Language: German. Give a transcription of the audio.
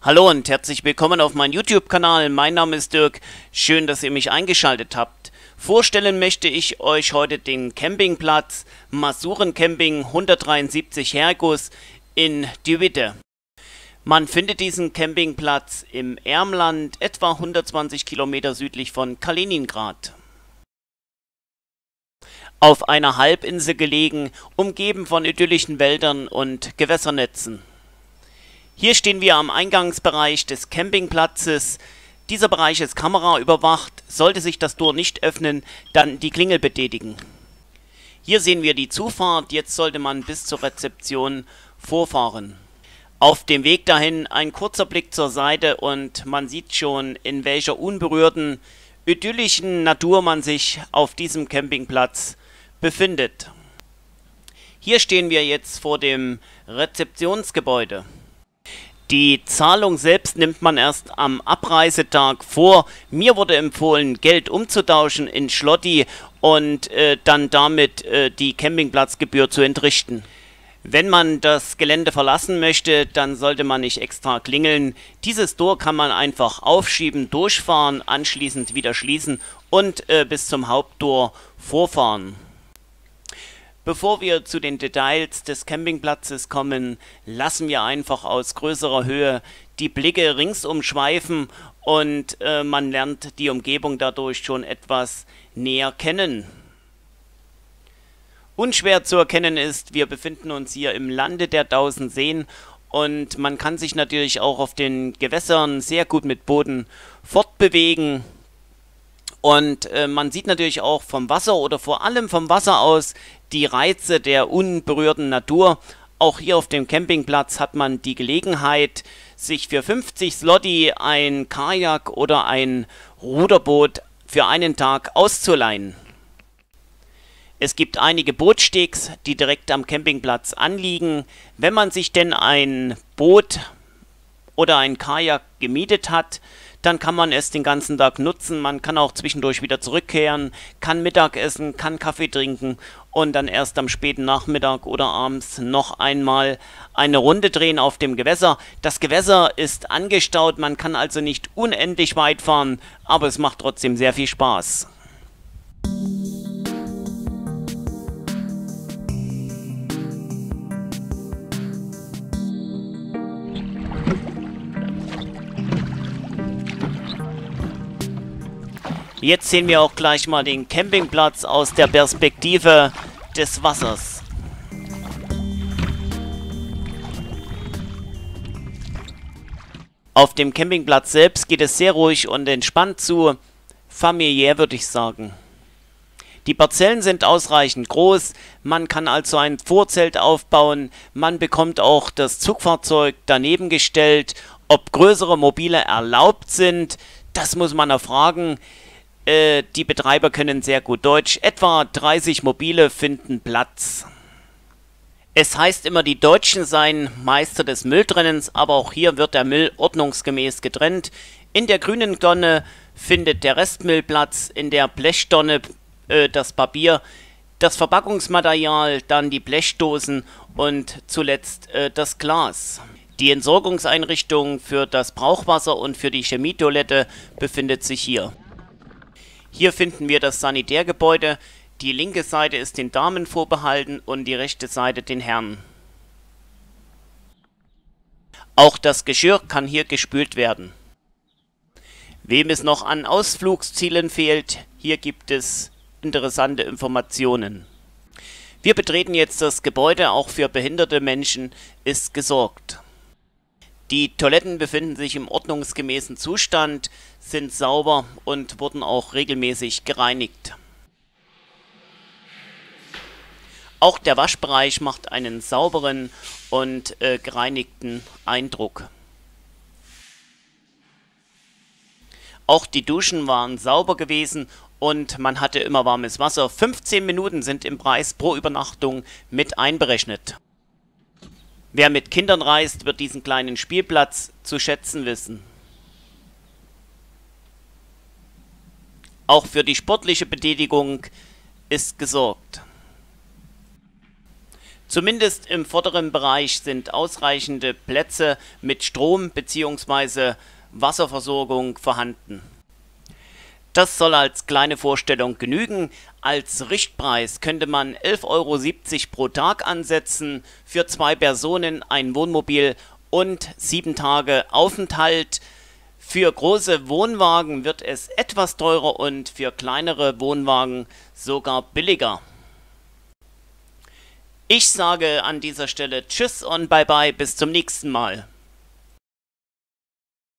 Hallo und herzlich willkommen auf meinem YouTube-Kanal. Mein Name ist Dirk. Schön, dass ihr mich eingeschaltet habt. Vorstellen möchte ich euch heute den Campingplatz Masuren Camping 173 Hergus in Die Witte. Man findet diesen Campingplatz im Ermland, etwa 120 Kilometer südlich von Kaliningrad. Auf einer Halbinsel gelegen, umgeben von idyllischen Wäldern und Gewässernetzen. Hier stehen wir am Eingangsbereich des Campingplatzes. Dieser Bereich ist kameraüberwacht. Sollte sich das Tor nicht öffnen, dann die Klingel betätigen. Hier sehen wir die Zufahrt. Jetzt sollte man bis zur Rezeption vorfahren. Auf dem Weg dahin ein kurzer Blick zur Seite und man sieht schon, in welcher unberührten, idyllischen Natur man sich auf diesem Campingplatz befindet. Hier stehen wir jetzt vor dem Rezeptionsgebäude. Die Zahlung selbst nimmt man erst am Abreisetag vor. Mir wurde empfohlen, Geld umzutauschen in Schlotti und dann damit die Campingplatzgebühr zu entrichten. Wenn man das Gelände verlassen möchte, dann sollte man nicht extra klingeln. Dieses Tor kann man einfach aufschieben, durchfahren, anschließend wieder schließen und bis zum Haupttor vorfahren. Bevor wir zu den Details des Campingplatzes kommen, lassen wir einfach aus größerer Höhe die Blicke ringsum schweifen und man lernt die Umgebung dadurch schon etwas näher kennen. Unschwer zu erkennen ist, wir befinden uns hier im Lande der 1000 Seen und man kann sich natürlich auch auf den Gewässern sehr gut mit Booten fortbewegen. Und man sieht natürlich auch vom Wasser oder vor allem vom Wasser aus die Reize der unberührten Natur. Auch hier auf dem Campingplatz hat man die Gelegenheit, sich für 50 Zloty ein Kajak oder ein Ruderboot für einen Tag auszuleihen. Es gibt einige Bootstegs, die direkt am Campingplatz anliegen. Wenn man sich denn ein Boot oder ein Kajak gemietet hat, dann kann man es den ganzen Tag nutzen. Man kann auch zwischendurch wieder zurückkehren, kann Mittag essen, kann Kaffee trinken und dann erst am späten Nachmittag oder abends noch einmal eine Runde drehen auf dem Gewässer. Das Gewässer ist angestaut, man kann also nicht unendlich weit fahren, aber es macht trotzdem sehr viel Spaß. Jetzt sehen wir auch gleich mal den Campingplatz aus der Perspektive des Wassers. Auf dem Campingplatz selbst geht es sehr ruhig und entspannt zu, familiär würde ich sagen. Die Parzellen sind ausreichend groß, man kann also ein Vorzelt aufbauen, man bekommt auch das Zugfahrzeug daneben gestellt. Ob größere Mobile erlaubt sind, das muss man erfragen. Die Betreiber können sehr gut Deutsch. Etwa 30 Mobile finden Platz. Es heißt immer, die Deutschen seien Meister des Mülltrennens, aber auch hier wird der Müll ordnungsgemäß getrennt. In der grünen Tonne findet der Restmüll Platz, in der Blechtonne das Papier, das Verpackungsmaterial, dann die Blechdosen und zuletzt das Glas. Die Entsorgungseinrichtung für das Brauchwasser und für die Chemietoilette befindet sich hier. Hier finden wir das Sanitärgebäude. Die linke Seite ist den Damen vorbehalten und die rechte Seite den Herren. Auch das Geschirr kann hier gespült werden. Wem es noch an Ausflugszielen fehlt, hier gibt es interessante Informationen. Wir betreten jetzt das Gebäude, auch für behinderte Menschen ist gesorgt. Die Toiletten befinden sich im ordnungsgemäßen Zustand, sind sauber und wurden auch regelmäßig gereinigt. Auch der Waschbereich macht einen sauberen und gereinigten Eindruck. Auch die Duschen waren sauber gewesen und man hatte immer warmes Wasser. 15 Minuten sind im Preis pro Übernachtung mit einberechnet. Wer mit Kindern reist, wird diesen kleinen Spielplatz zu schätzen wissen. Auch für die sportliche Betätigung ist gesorgt. Zumindest im vorderen Bereich sind ausreichende Plätze mit Strom bzw. Wasserversorgung vorhanden. Das soll als kleine Vorstellung genügen. Als Richtpreis könnte man 11,70 € pro Tag ansetzen, für 2 Personen ein Wohnmobil und 7 Tage Aufenthalt. Für große Wohnwagen wird es etwas teurer und für kleinere Wohnwagen sogar billiger. Ich sage an dieser Stelle Tschüss und Bye bye, bis zum nächsten Mal.